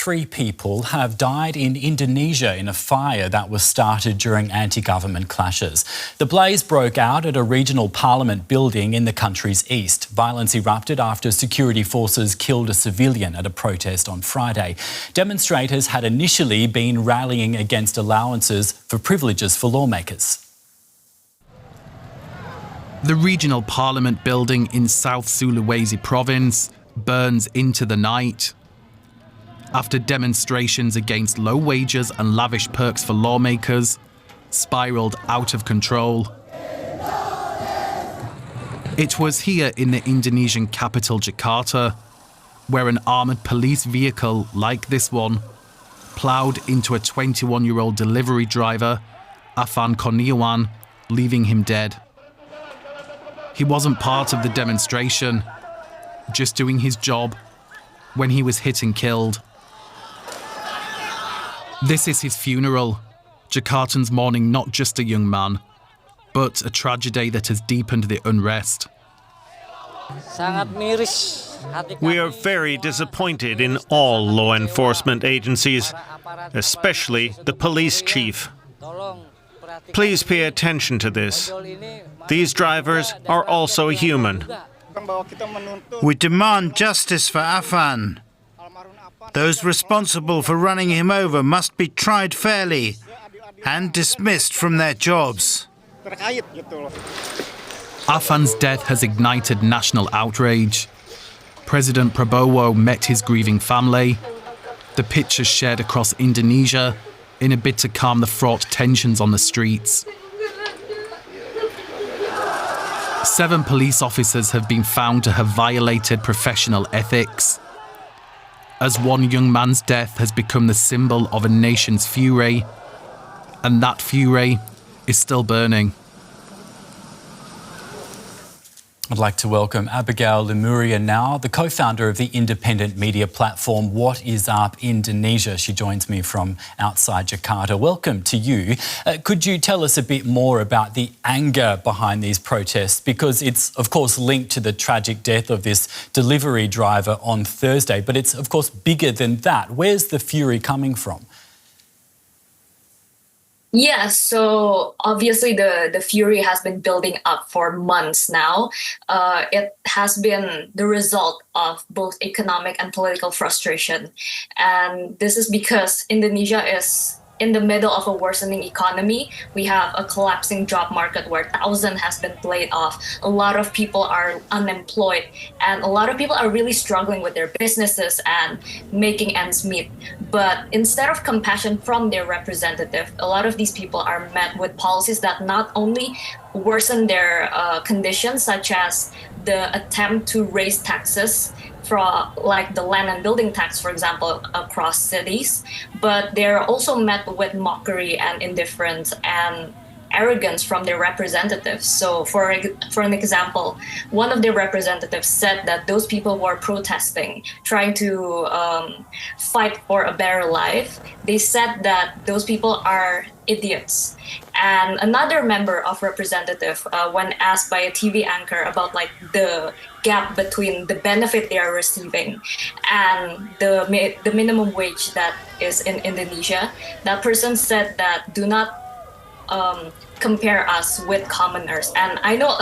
3 people have died in Indonesia in a fire that was started during anti-government clashes. The blaze broke out at a regional parliament building in the country's east. Violence erupted after security forces killed a civilian at a protest on Friday. Demonstrators had initially been rallying against allowances for privileges for lawmakers. The regional parliament building in South Sulawesi province burns into the night after demonstrations against low wages and lavish perks for lawmakers spiralled out of control. It was here in the Indonesian capital Jakarta where an armoured police vehicle like this one ploughed into a 21-year-old delivery driver, Afan Kurniawan, leaving him dead. He wasn't part of the demonstration, just doing his job when he was hit and killed. This is his funeral, Jakartans mourning not just a young man, but a tragedy that has deepened the unrest. We are very disappointed in all law enforcement agencies, especially the police chief. Please pay attention to this. These drivers are also human. We demand justice for Afan. Those responsible for running him over must be tried fairly and dismissed from their jobs. Afan's death has ignited national outrage. President Prabowo met his grieving family. The pictures shared across Indonesia in a bid to calm the fraught tensions on the streets. 7 police officers have been found to have violated professional ethics, as one young man's death has become the symbol of a nation's fury, and that fury is still burning. I'd like to welcome Abigail Limuria now, the co-founder of the independent media platform What Is Up Indonesia. She joins me from outside Jakarta. Welcome to you. Could you tell us a bit more about the anger behind these protests? Because it's, of course, linked to the tragic death of this delivery driver on Thursday, but it's, of course, bigger than that. Where's the fury coming from? Yeah, so obviously the fury has been building up for months now. It has been the result of both economic and political frustration. And this is because Indonesia is in the middle of a worsening economy. We have a collapsing job market where thousands has been laid off. A lot of people are unemployed, and a lot of people are really struggling with their businesses and making ends meet. But instead of compassion from their representative, a lot of these people are met with policies that not only worsen their conditions, such as the attempt to raise taxes from like the land and building tax, for example, across cities, but they're also met with mockery and indifference and arrogance from their representatives. So for an example, one of their representatives said that those people who are protesting, trying to fight for a better life, they said that those people are idiots. And another member of representative, when asked by a TV anchor about like the gap between the benefit they are receiving and the minimum wage that is in Indonesia, that person said that do not compare us with commoners. And I know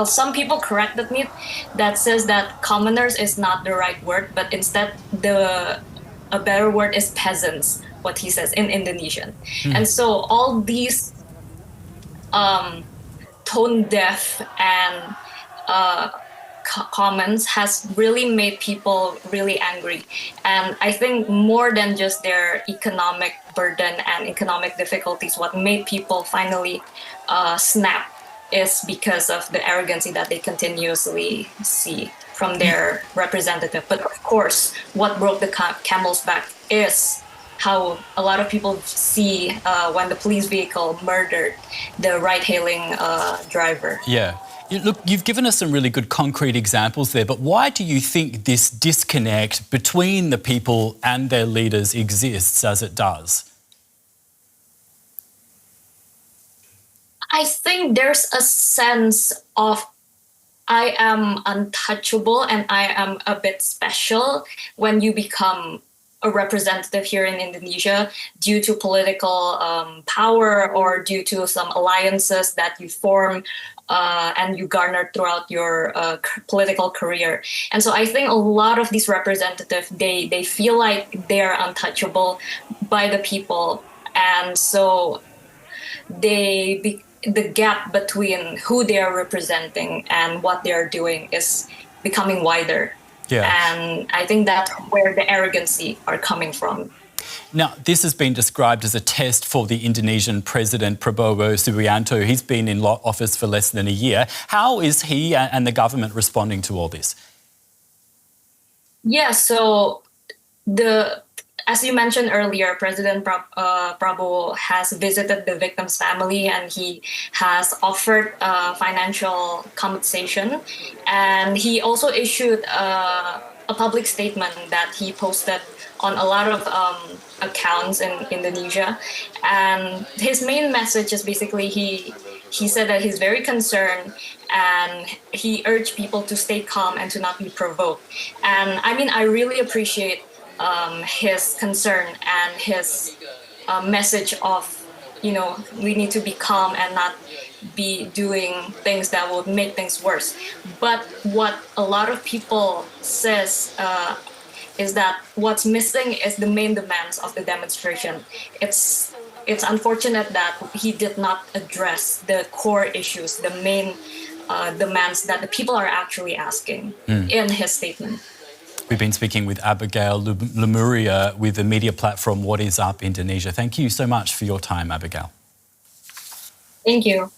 some people corrected me that says that commoners is not the right word, but instead a better word is peasants, what he says in Indonesian. And so all these tone deaf and comments has really made people really angry. And I think more than just their economic burden and economic difficulties, what made people finally snap is because of the arrogancy that they continuously see from their representative. But of course, what broke the camel's back is how a lot of people see when the police vehicle murdered the ride-hailing driver. Yeah. Look, you've given us some really good concrete examples there, but why do you think this disconnect between the people and their leaders exists as it does? I think there's a sense of I am untouchable and I am a bit special when you become a representative here in Indonesia due to political power or due to some alliances that you form and you garner throughout your political career. And so I think a lot of these representatives, they feel like they're untouchable by the people. And so the gap between who they are representing and what they're doing is becoming wider. Yeah. And I think that's where the arrogancy are coming from. Now, this has been described as a test for the Indonesian President Prabowo Subianto. He's been in office for less than a year. How is he and the government responding to all this? Yeah, so as you mentioned earlier, President Prabowo has visited the victim's family and he has offered financial compensation. And he also issued a public statement that he posted on a lot of accounts in Indonesia. And his main message is basically he said that he's very concerned and he urged people to stay calm and to not be provoked. And I mean, I really appreciate his concern and his message of, we need to be calm and not be doing things that would make things worse. But what a lot of people says is that what's missing is the main demands of the demonstration. It's unfortunate that he did not address the core issues, the main demands that the people are actually asking in his statement. We've been speaking with Abigail Limuria with the media platform What Is Up Indonesia. Thank you so much for your time, Abigail. Thank you.